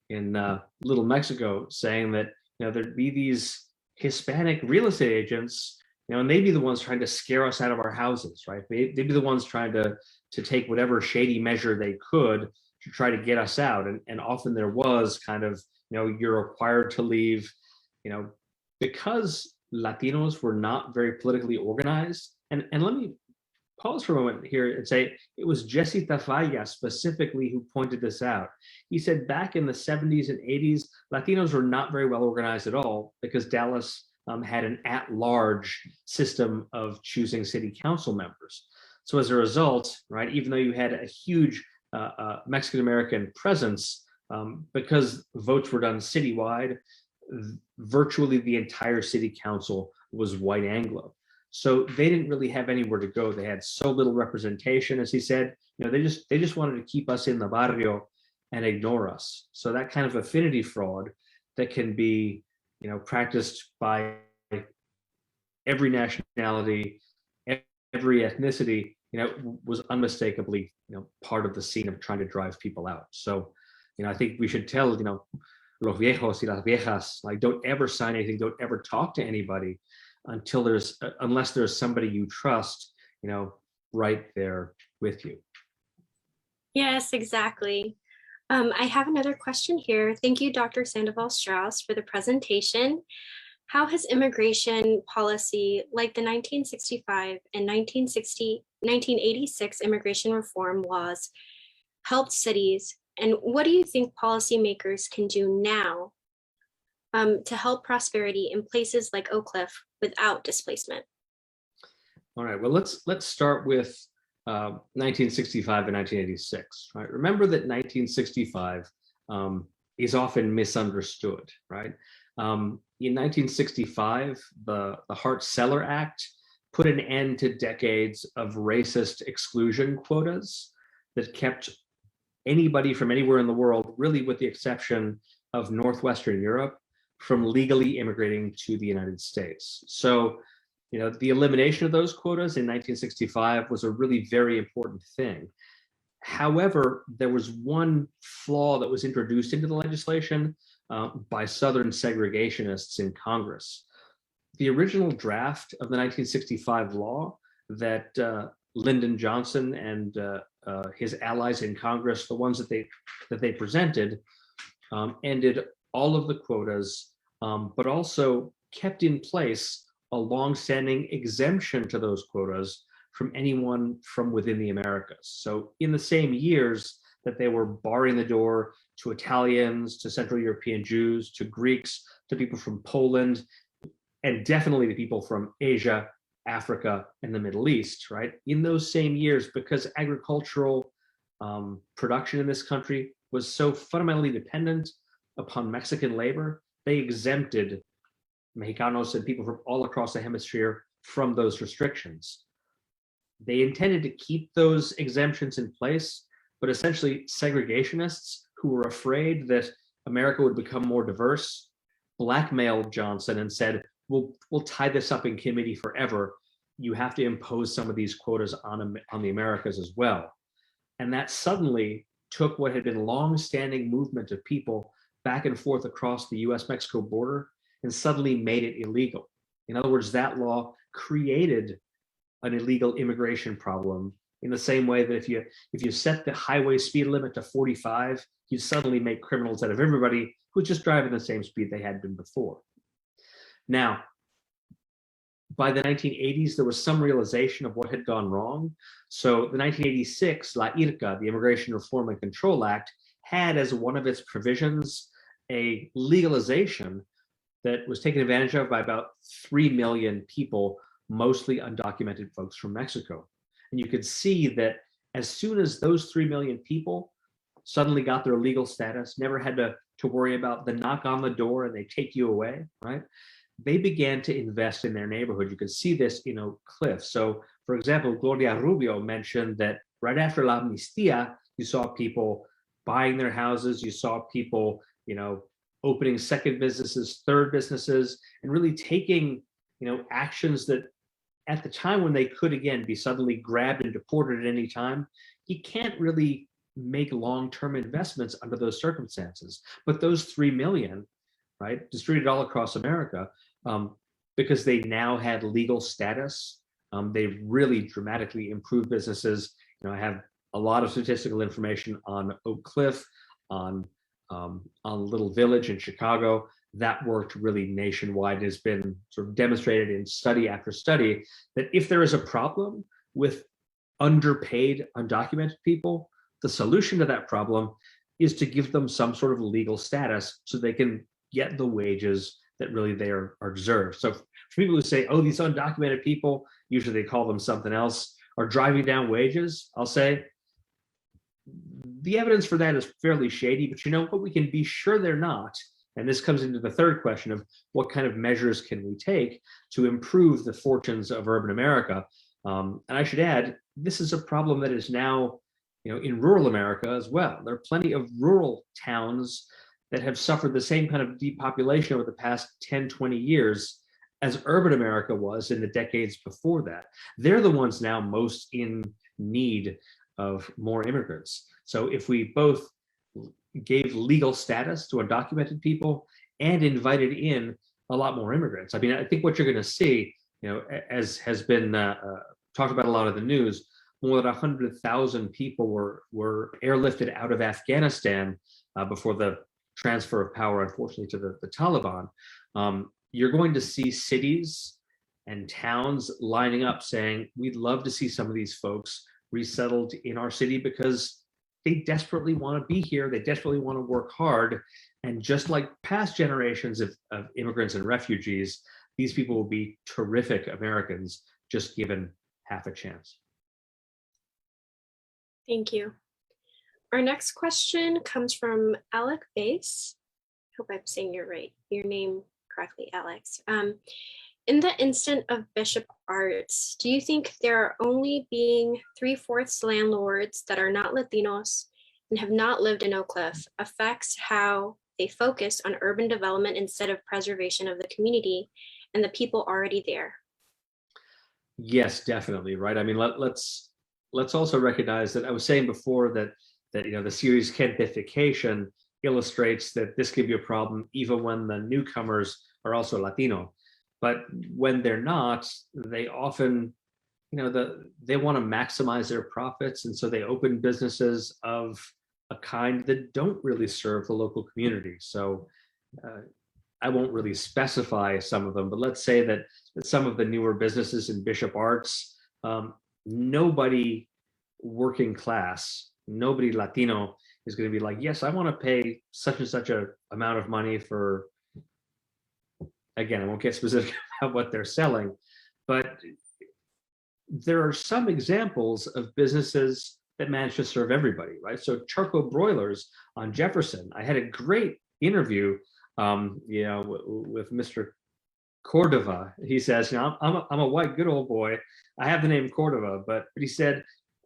Little Mexico saying that there'd be these Hispanic real estate agents, and they'd be the ones trying to scare us out of our houses, right? They'd be the ones trying to take whatever shady measure they could to try to get us out. And often there was kind of, you're required to leave, because Latinos were not very politically organized. And let me pause for a moment here and say it was Jesse Tafalla specifically who pointed this out. He said back in the 70s and 80s, Latinos were not very well organized at all because Dallas had an at-large system of choosing city council members. So as a result, right, even though you had a huge Mexican-American presence, because votes were done citywide, virtually the entire city council was white Anglo. So they didn't really have anywhere to go. They had so little representation, as he said. They just wanted to keep us in the barrio and ignore us. So that kind of affinity fraud that can be, practiced by every nationality, every ethnicity, was unmistakably, part of the scene of trying to drive people out. So, I think we should tell, los viejos y las viejas, like don't ever sign anything, don't ever talk to anybody unless there's somebody you trust, right there with you. Yes, exactly. I have another question here. Thank you, Dr. Sandoval-Strausz, for the presentation. How has immigration policy, like the 1965 and 1986 immigration reform laws, helped cities? And what do you think policymakers can do now to help prosperity in places like Oak Cliff without displacement? All right, well, let's start with 1965 and 1986, right? Remember that 1965 is often misunderstood, right? In 1965, the Hart-Celler Act put an end to decades of racist exclusion quotas that kept anybody from anywhere in the world, really with the exception of Northwestern Europe, from legally immigrating to the United States. So, the elimination of those quotas in 1965 was a really very important thing. However, there was one flaw that was introduced into the legislation by Southern segregationists in Congress. The original draft of the 1965 law that Lyndon Johnson and his allies in Congress, the ones that they presented, ended all of the quotas, but also kept in place a long-standing exemption to those quotas from anyone from within the Americas. So in the same years that they were barring the door to Italians, to Central European Jews, to Greeks, to people from Poland, and definitely the people from Asia, Africa, and the Middle East, right? In those same years, because agricultural production in this country was so fundamentally dependent upon Mexican labor, they exempted Mexicanos and people from all across the hemisphere from those restrictions. They intended to keep those exemptions in place, but essentially segregationists who were afraid that America would become more diverse blackmailed Johnson and said, we'll tie this up in committee forever. You have to impose some of these quotas on the Americas as well. And that suddenly took what had been long-standing movement of people back and forth across the US-Mexico border and suddenly made it illegal. In other words, that law created an illegal immigration problem in the same way that if you set the highway speed limit to 45, you suddenly make criminals out of everybody who's just driving the same speed they had been before. Now, by the 1980s, there was some realization of what had gone wrong. So the 1986 La IRCA, the Immigration Reform and Control Act, had as one of its provisions a legalization that was taken advantage of by about 3 million people, mostly undocumented folks from Mexico. And you could see that as soon as those 3 million people suddenly got their legal status, never had to worry about the knock on the door and they take you away, right? They began to invest in their neighborhood. You could see this in Oak Cliff. So, for example, Gloria Rubio mentioned that right after La Amnistía, you saw people buying their houses, you saw people, opening second businesses, third businesses, and really taking, actions that at the time when they could, again, be suddenly grabbed and deported at any time, you can't really make long-term investments under those circumstances. But those 3 million, right, distributed all across America, because they now had legal status, they really dramatically improved businesses. I have a lot of statistical information on Oak Cliff, on Little Village in Chicago. That worked really nationwide. It has been sort of demonstrated in study after study that if there is a problem with underpaid, undocumented people, the solution to that problem is to give them some sort of legal status so they can get the wages that really they are deserved. So for people who say, oh, these undocumented people, usually they call them something else, are driving down wages, I'll say, the evidence for that is fairly shady, but what we can be sure they're not, and this comes into the third question of what kind of measures can we take to improve the fortunes of urban America. And I should add, this is a problem that is now, in rural America as well. There are plenty of rural towns that have suffered the same kind of depopulation over the past 10, 20 years as urban America was in the decades before that. They're the ones now most in need of more immigrants. So if we both, gave legal status to undocumented people and invited in a lot more immigrants. I mean, I think what you're going to see, as has been talked about a lot of the news, more than 100,000 people were airlifted out of Afghanistan before the transfer of power, unfortunately, to the Taliban. You're going to see cities and towns lining up saying, we'd love to see some of these folks resettled in our city because they desperately want to be here. They desperately want to work hard. And just like past generations of immigrants and refugees, these people will be terrific Americans, just given half a chance. Thank you. Our next question comes from Alec Bass. Hope I'm saying your name correctly, Alex. In the instant of Bishop Arts, do you think there are only being 3/4 landlords that are not Latinos and have not lived in Oak Cliff affects how they focus on urban development instead of preservation of the community and the people already there? Yes, definitely, right? I mean, let's also recognize that I was saying before that the series Kentification illustrates that this can be a problem even when the newcomers are also Latino. But when they're not, they often, they want to maximize their profits. And so they open businesses of a kind that don't really serve the local community. So I won't really specify some of them, but let's say that some of the newer businesses in Bishop Arts, nobody working class, nobody Latino is going to be like, yes, I want to pay such and such a amount of money for, again, I won't get specific about what they're selling, but there are some examples of businesses that manage to serve everybody, right? So Charcoal Broilers on Jefferson, I had a great interview, with Mr. Cordova. He says, I'm a white good old boy. I have the name Cordova, but he said,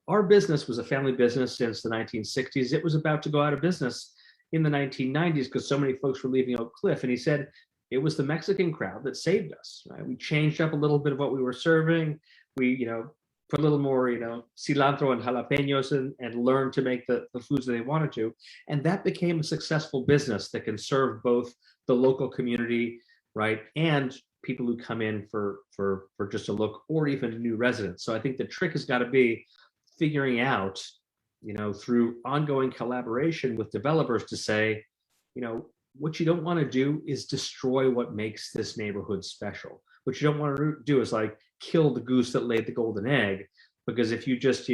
our business was a family business since the 1960s. It was about to go out of business in the 1990s because so many folks were leaving Oak Cliff. And he said, it was the Mexican crowd that saved us, right? We changed up a little bit of what we were serving. We, put a little more, cilantro and jalapenos and learned to make the foods that they wanted to. And that became a successful business that can serve both the local community, right? And people who come in for just a look or even new residents. So I think the trick has got to be figuring out, through ongoing collaboration with developers to say, what you don't want to do is destroy what makes this neighborhood special. What you don't want to do is like kill the goose that laid the golden egg, because if you just,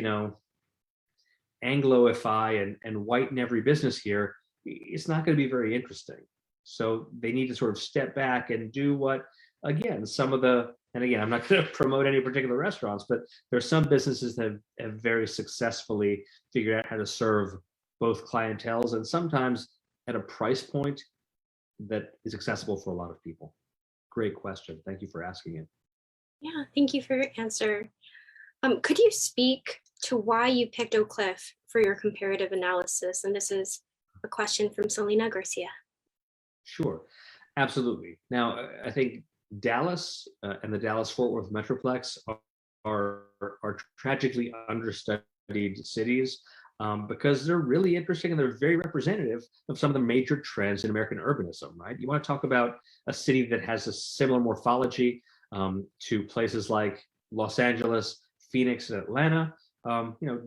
Angloify and whiten every business here, it's not going to be very interesting. So they need to sort of step back and do what, again, and again, I'm not going to promote any particular restaurants, but there's some businesses that have very successfully figured out how to serve both clienteles and sometimes at a price point that is accessible for a lot of people. Great question. Thank you for asking it. Yeah, thank you for your answer. Could you speak to why you picked Oak Cliff for your comparative analysis? And this is a question from Selena Garcia. Sure, absolutely. Now, I think Dallas and the Dallas-Fort Worth Metroplex are tragically understudied cities because they're really interesting and they're very representative of some of the major trends in American urbanism, right? You want to talk about a city that has a similar morphology to places like Los Angeles, Phoenix, and Atlanta.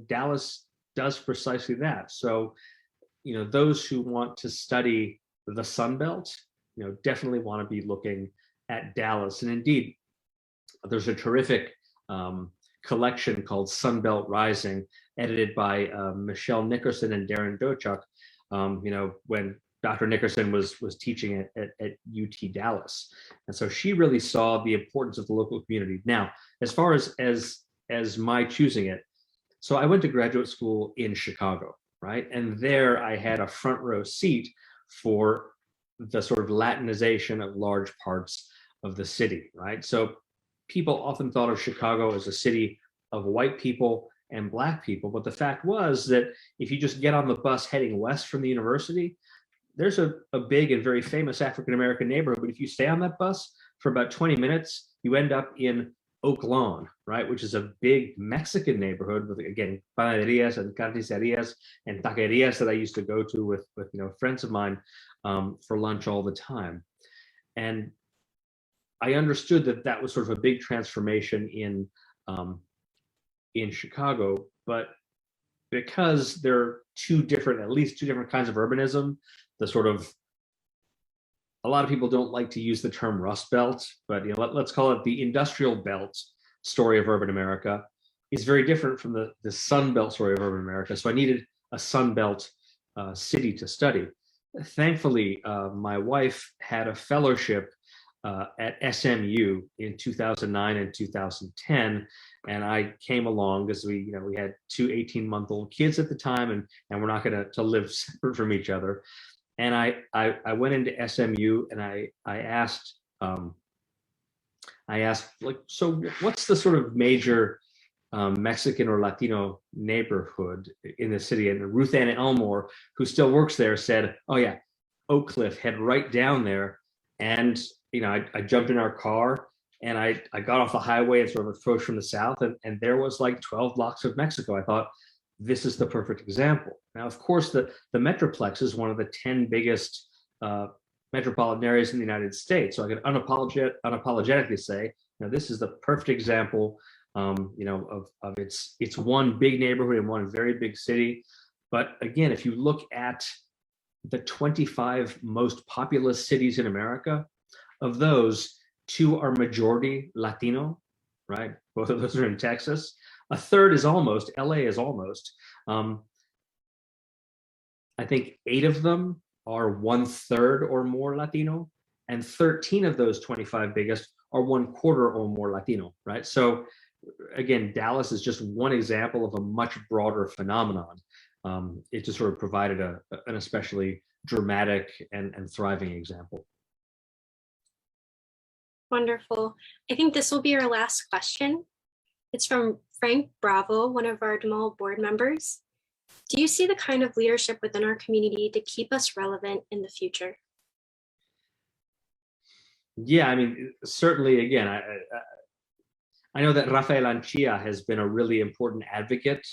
Dallas does precisely that. So, those who want to study the Sun Belt, definitely want to be looking at Dallas. And indeed, there's a terrific collection called Sunbelt Rising, edited by Michelle Nickerson and Darren Dochuk, when Dr. Nickerson was teaching at UT Dallas. And so she really saw the importance of the local community. Now, as far as my choosing it, so I went to graduate school in Chicago, right? And there I had a front row seat for the sort of Latinization of large parts of the city, right? So people often thought of Chicago as a city of white people and Black people, but the fact was that if you just get on the bus heading west from the university, there's a big and very famous African-American neighborhood, but if you stay on that bus for about 20 minutes, you end up in Oak Lawn, right, which is a big Mexican neighborhood with, again, panaderias and carnicerias and taquerias that I used to go to with friends of mine for lunch all the time. And I understood that that was sort of a big transformation in Chicago, but because there are at least two different kinds of urbanism, the sort of, a lot of people don't like to use the term Rust Belt, but let's call it the industrial belt story of urban America, is very different from the Sun Belt story of urban America. So I needed a Sun Belt city to study. Thankfully, my wife had a fellowship at SMU in 2009 and 2010, and I came along because we had two 18-month-old kids at the time, and we're not going to live separate from each other. And I went into SMU and I asked like, so what's the sort of major Mexican or Latino neighborhood in the city? And Ruth Ann Elmore, who still works there, said, oh yeah, Oak Cliff, head right down there. And I jumped in our car and I got off the highway and sort of approached from the south, and there was like 12 blocks of Mexico. I thought, this is the perfect example. Now, of course, the Metroplex is one of the 10 biggest metropolitan areas in the United States. So I can unapologetically say, this is the perfect example, of it's one big neighborhood in one very big city. But again, if you look at the 25 most populous cities in America, of those, 2 are majority Latino, right? Both of those are in Texas. A third is almost, LA is almost. I think 8 of them are 1/3 or more Latino, and 13 of those 25 biggest are 1/4 or more Latino, right? So again, Dallas is just one example of a much broader phenomenon. It just sort of provided an especially dramatic and thriving example. Wonderful. I think this will be our last question. It's from Frank Bravo, one of our DeMol board members. Do you see the kind of leadership within our community to keep us relevant in the future? Yeah, I mean, certainly, again, I know that Rafael Anchia has been a really important advocate,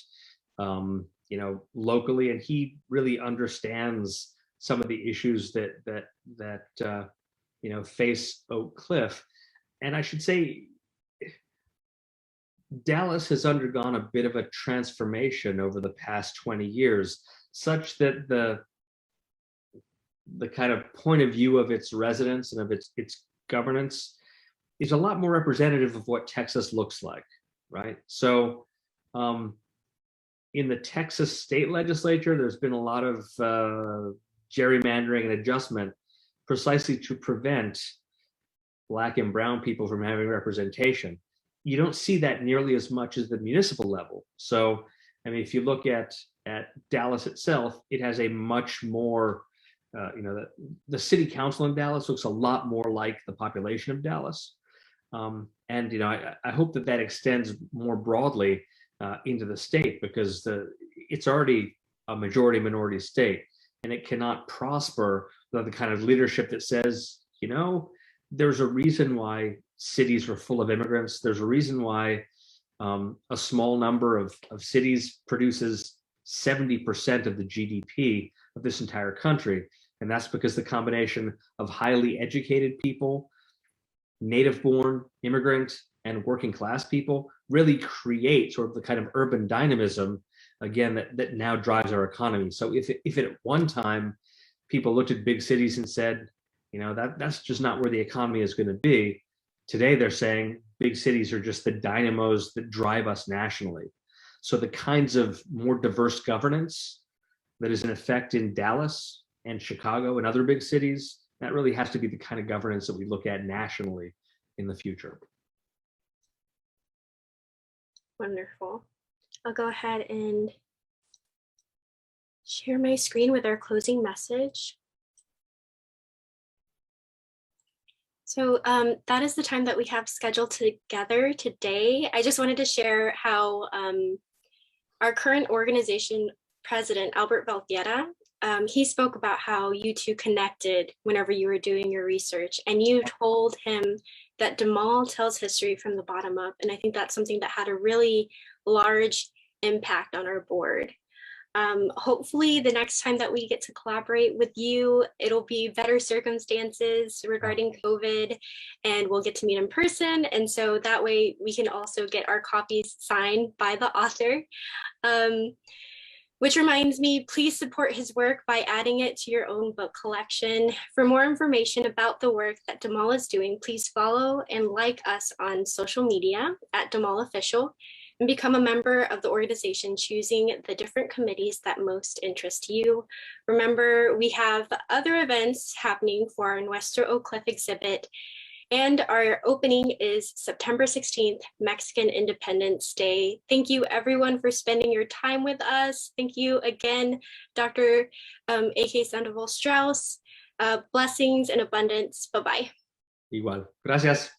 locally, and he really understands some of the issues that face Oak Cliff. And I should say, Dallas has undergone a bit of a transformation over the past 20 years, such that the kind of point of view of its residents and of its governance is a lot more representative of what Texas looks like, right? So in the Texas state legislature, there's been a lot of gerrymandering and adjustment precisely to prevent Black and brown people from having representation. You don't see that nearly as much as the municipal level. So, I mean, if you look at Dallas itself, it has a much more, the city council in Dallas looks a lot more like the population of Dallas. And, I hope that extends more broadly into the state, because it's already a majority minority state, and it cannot prosper without the kind of leadership that says, there's a reason why cities are full of immigrants. There's a reason why a small number of cities produces 70% of the GDP of this entire country. And that's because the combination of highly educated people, native-born, immigrant, and working class people really create sort of the kind of urban dynamism, again, that now drives our economy. So if at one time people looked at big cities and said, that's just not where the economy is going to be, today they're saying big cities are just the dynamos that drive us nationally. So the kinds of more diverse governance that is in effect in Dallas and Chicago and other big cities, that really has to be the kind of governance that we look at nationally in the future. Wonderful. I'll go ahead and share my screen with our closing message. So that is the time that we have scheduled together today. I just wanted to share how our current organization president, Albert Valtierra, he spoke about how you two connected whenever you were doing your research, and you told him that Damal tells history from the bottom up. And I think that's something that had a really large impact on our board. Hopefully the next time that we get to collaborate with you, it'll be better circumstances regarding COVID, and we'll get to meet in person. And so that way we can also get our copies signed by the author. Which reminds me, please support his work by adding it to your own book collection. For more information about the work that Damal is doing, please follow and like us on social media at Damal Official, and become a member of the organization, choosing the different committees that most interest you. Remember, we have other events happening for our Nuestro Oak Cliff exhibit, and our opening is September 16th, Mexican Independence Day. Thank you everyone for spending your time with us. Thank you again, Dr. A.K. Sandoval-Strausz. Blessings and abundance. Bye-bye. Igual. Gracias.